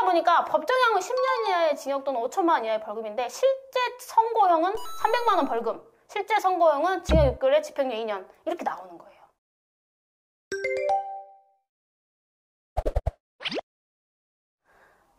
보니까 법정형은 10년 이하의 징역 또는 5천만 원 이하의 벌금인데 실제 선고형은 300만 원 벌금, 실제 선고형은 징역 6개월에 집행유예 2년 이렇게 나오는 거예요.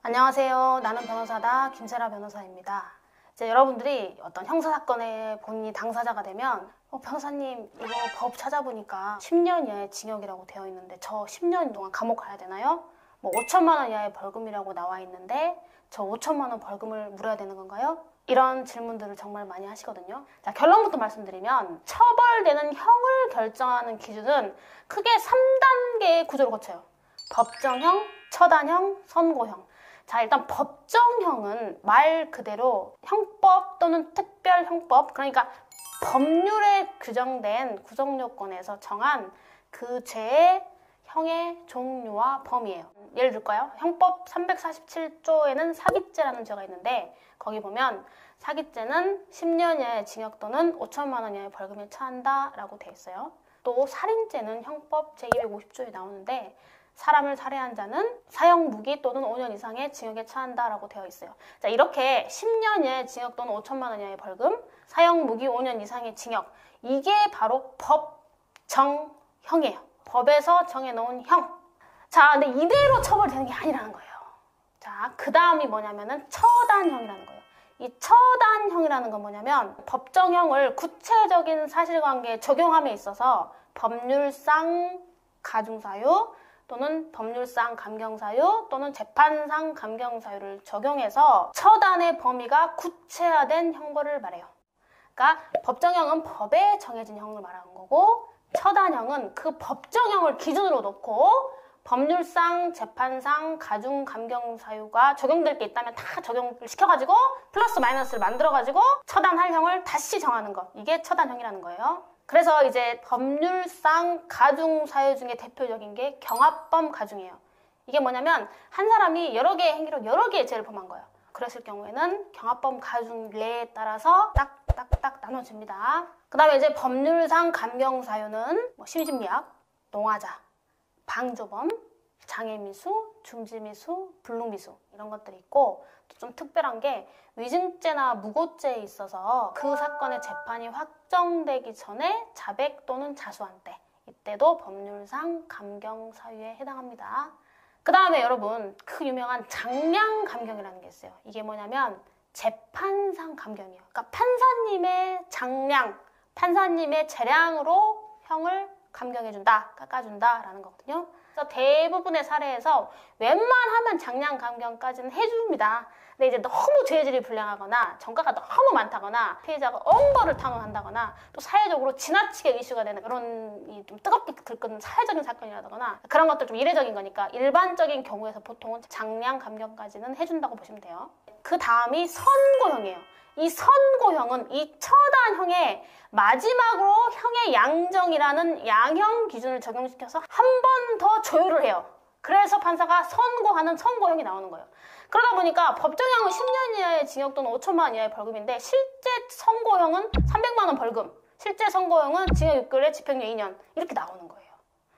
안녕하세요. 나는 변호사다 김세라 변호사입니다. 이제 여러분들이 어떤 형사사건에 본인이 당사자가 되면 변호사님 이거 법 찾아보니까 10년 이하의 징역이라고 되어 있는데 저 10년 동안 감옥 가야 되나요? 뭐 5천만 원 이하의 벌금이라고 나와 있는데 저 5천만 원 벌금을 물어야 되는 건가요? 이런 질문들을 정말 많이 하시거든요. 자, 결론부터 말씀드리면 처벌되는 형을 결정하는 기준은 크게 3단계의 구조를 거쳐요. 법정형, 처단형, 선고형. 자, 일단 법정형은 말 그대로 형법 또는 특별형법, 그러니까 법률에 규정된 구성요건에서 정한 그 죄의 형의 종류와 범위예요. 예를 들까요? 형법 347조에는 사기죄라는 죄가 있는데 거기 보면 사기죄는 10년 이하의 징역 또는 5천만 원 이하의 벌금에 처한다라고 되어 있어요. 또 살인죄는 형법 제250조에 나오는데 사람을 살해한 자는 사형 무기 또는 5년 이상의 징역에 처한다라고 되어 있어요. 자, 이렇게 10년 이하의 징역 또는 5천만 원 이하의 벌금, 사형 무기 5년 이상의 징역, 이게 바로 법정형이에요. 법에서 정해놓은 형. 자, 근데 이대로 처벌되는 게 아니라는 거예요. 자, 그 다음이 뭐냐면은 처단형이라는 거예요. 이 처단형이라는 건 뭐냐면 법정형을 구체적인 사실관계에 적용함에 있어서 법률상 가중사유 또는 법률상 감경사유 또는 재판상 감경사유를 적용해서 처단의 범위가 구체화된 형벌을 말해요. 그러니까 법정형은 법에 정해진 형을 말하는 거고 처단형은 그 법정형을 기준으로 놓고 법률상, 재판상, 가중, 감경 사유가 적용될 게 있다면 다 적용을 시켜가지고 플러스 마이너스를 만들어가지고 처단할 형을 다시 정하는 것. 이게 처단형이라는 거예요. 그래서 이제 법률상 가중 사유 중에 대표적인 게 경합범 가중이에요. 이게 뭐냐면 한 사람이 여러 개의 행위로 여러 개의 죄를 범한 거예요. 그랬을 경우에는 경합범 가중례에 따라서 딱딱딱 나눠집니다. 그 다음에 이제 법률상 감경 사유는 뭐 심신미약, 농화자, 방조범, 장애미수, 중지미수, 불능미수 이런 것들이 있고 또 좀 특별한 게 위증죄나 무고죄에 있어서 그 사건의 재판이 확정되기 전에 자백 또는 자수한 때 이때도 법률상 감경 사유에 해당합니다. 그 다음에 여러분 그 유명한 장량 감경이라는 게 있어요. 이게 뭐냐면 재판상 감경이에요. 그러니까 판사님의 장량, 판사님의 재량으로 형을 감경해준다, 깎아준다라는 거거든요. 그래서 대부분의 사례에서 웬만하면 장량 감경까지는 해줍니다. 근데 이제 너무 죄질이 불량하거나 정가가 너무 많다거나 피해자가 엄벌을 탄원한다거나 또 사회적으로 지나치게 이슈가 되는 그런 좀 뜨겁게 들끓는 사회적인 사건이라거나 그런 것들 좀 이례적인 거니까 일반적인 경우에서 보통은 장량 감경까지는 해준다고 보시면 돼요. 그 다음이 선고형이에요. 이 선고형은 이 처단형의 마지막으로 형의 양정이라는 양형 기준을 적용시켜서 한 번 더 조율을 해요. 그래서 판사가 선고하는 선고형이 나오는 거예요. 그러다 보니까 법정형은 10년 이하의 징역 또는 5천만 원 이하의 벌금인데 실제 선고형은 300만 원 벌금, 실제 선고형은 징역 6개월에 집행유예 2년 이렇게 나오는 거예요.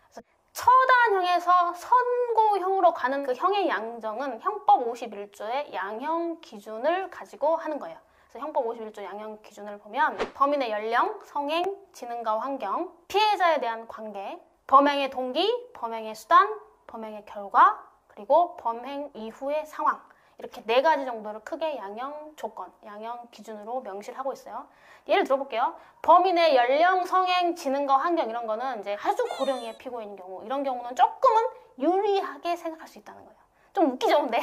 그래서 처단형에서 선고형으로 가는 그 형의 양정은 형법 51조의 양형 기준을 가지고 하는 거예요. 그래서 형법 51조 양형 기준을 보면 범인의 연령, 성행, 지능과 환경, 피해자에 대한 관계, 범행의 동기, 범행의 수단, 범행의 결과, 그리고 범행 이후의 상황 이렇게 4가지 정도를 크게 양형 조건, 양형 기준으로 명시를 하고 있어요. 예를 들어볼게요. 범인의 연령, 성행, 지능과 환경 이런 거는 이제 아주 고령의 피고인인 경우 이런 경우는 조금은 유리하게 생각할 수 있다는 거예요. 좀 웃기죠, 근데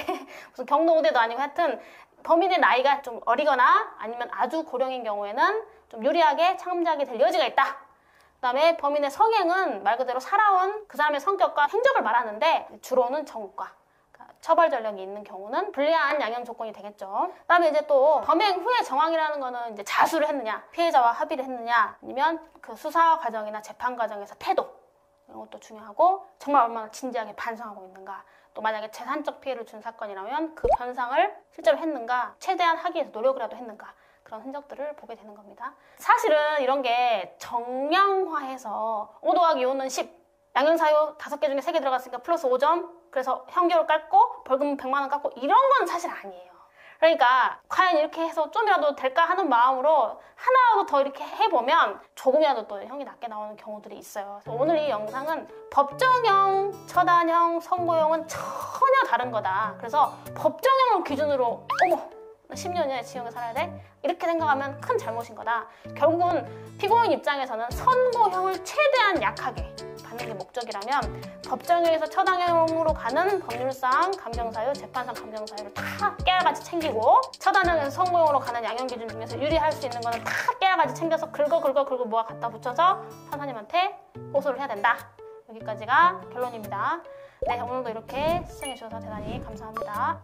무슨 경로우대도 아니고 하여튼 범인의 나이가 좀 어리거나 아니면 아주 고령인 경우에는 좀 유리하게 참작이 될 여지가 있다. 그 다음에 범인의 성행은 말 그대로 살아온 그 사람의 성격과 행적을 말하는데 주로는 정과, 그러니까 처벌 전력이 있는 경우는 불리한 양형 조건이 되겠죠. 그 다음에 이제 또 범행 후의 정황이라는 거는 이제 자수를 했느냐, 피해자와 합의를 했느냐, 아니면 그 수사 과정이나 재판 과정에서 태도 이런 것도 중요하고 정말 얼마나 진지하게 반성하고 있는가. 또 만약에 재산적 피해를 준 사건이라면 그 변상을 실제로 했는가, 최대한 하기 위해서 노력이라도 했는가 그런 흔적들을 보게 되는 겁니다. 사실은 이런 게 정량화해서 5 더하기 5는 10, 양형사유 5개 중에 3개 들어갔으니까 플러스 5점, 그래서 형기를 깎고 벌금 100만 원 깎고 이런 건 사실 아니에요. 그러니까 과연 이렇게 해서 좀이라도 될까 하는 마음으로 하나라도 더 이렇게 해보면 조금이라도 또 형이 낮게 나오는 경우들이 있어요. 그래서 오늘 이 영상은 법정형, 처단형, 선고형은 전혀 다른 거다. 그래서 법정형을 기준으로 어머 10년이나 징역에 살아야 돼? 이렇게 생각하면 큰 잘못인 거다. 결국은 피고인 입장에서는 선고형을 최대한 약하게 받는 게 목적이라면 법정형에서 처단형으로 가는 법률상 감경사유, 재판상 감경사유를 다 깨알같이 챙기고 처단형에서 선고형으로 가는 양형 기준 중에서 유리할 수 있는 거는 다 깨알같이 챙겨서 긁어 모아 갖다 붙여서 판사님한테 고소를 해야 된다. 여기까지가 결론입니다. 네, 오늘도 이렇게 시청해 주셔서 대단히 감사합니다.